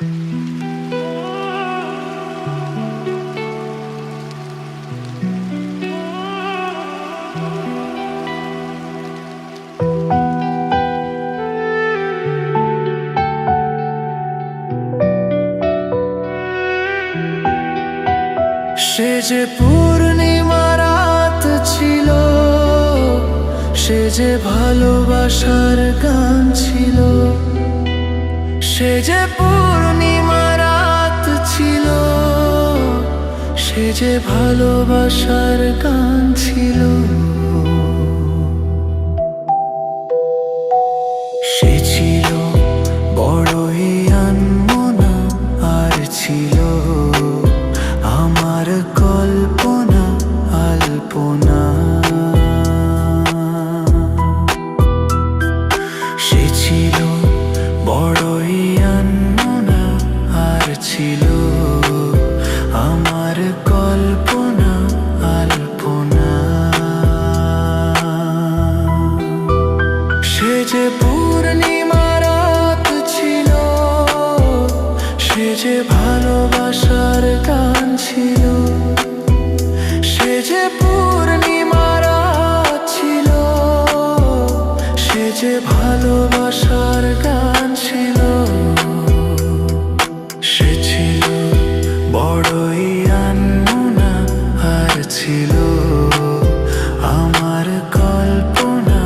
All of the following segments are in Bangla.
সে যে পূর্ণিমা রাত ছিল, সে যে ভালোবাসার গান ছিল। সে যে পূর্ণিমা রাত ছিল, সে যে ভালোবাসার গান ছিল। সে ছিল বড়ই আনমনা, আর ছিল আমার কল্পনা আলপনা। সে ছিল বড়ই আনমনা, আর ছিল আমার কল্পনা আলপনা। সে যে পূর্ণিমা রাত ছিল, সে যে ভালোবাসার গান ছিল। সে যে পূর্ণিমা রাত ছিল, সে যে ভালোবাসার গান ছিল। সে ছিল বড়ই আনমনা, আর ছিল আমার কল্পনা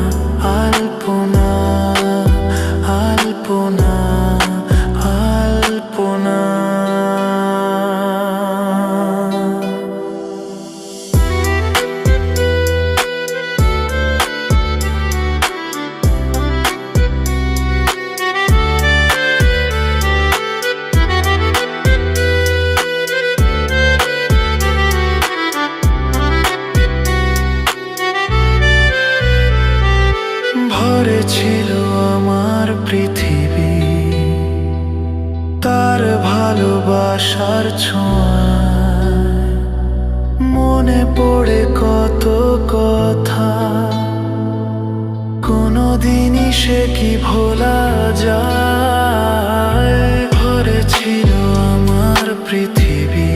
আলপনা আলপনা আলপনা। ভরে ছিল আমার পৃথিবী তার ভালোবাসার ছোঁয়ায়। মনে পড়ে কত কথা, কোনোদিনই সে কি ভোলা যায়। ভরে ছিল আমার পৃথিবী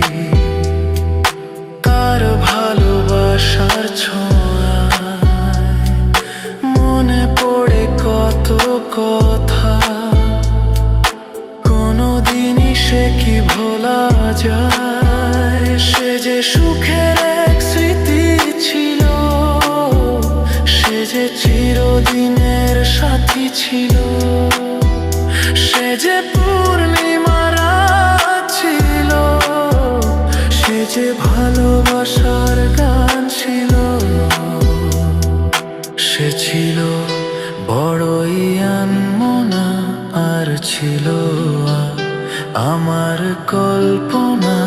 তার ভালোবাসার ছোঁয়ায়। মনে পড়ে কত কথা, কোনোদিনই সে কি ভোলা যায়। সে যে সুখের এক স্মৃতি ছিল, সে যে চিরদিনের সাথী ছিল। সে যে পূর্ণিমা রাত ছিল, সে যে ভালোবাসার গান ছিল। সে ছিল বড়ই আনমনা, আর ছিল আমার কল্পনা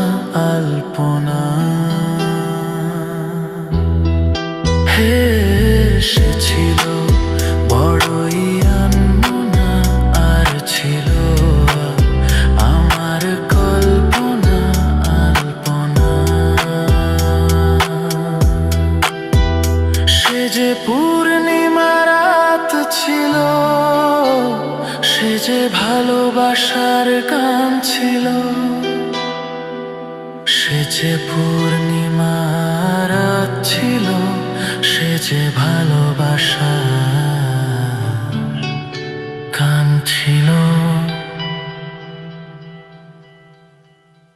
আলপনা। হে সে ছিল বড়ই আনমনা, আর ছিল আমার কল্পনা আলপনা। সে যে পূর্ণিমা রাত ছিল, সে যে ভালোবাসার গান ছিল। সে যে পূর্ণিমা রাত ছিল, সে যে ভালোবাসা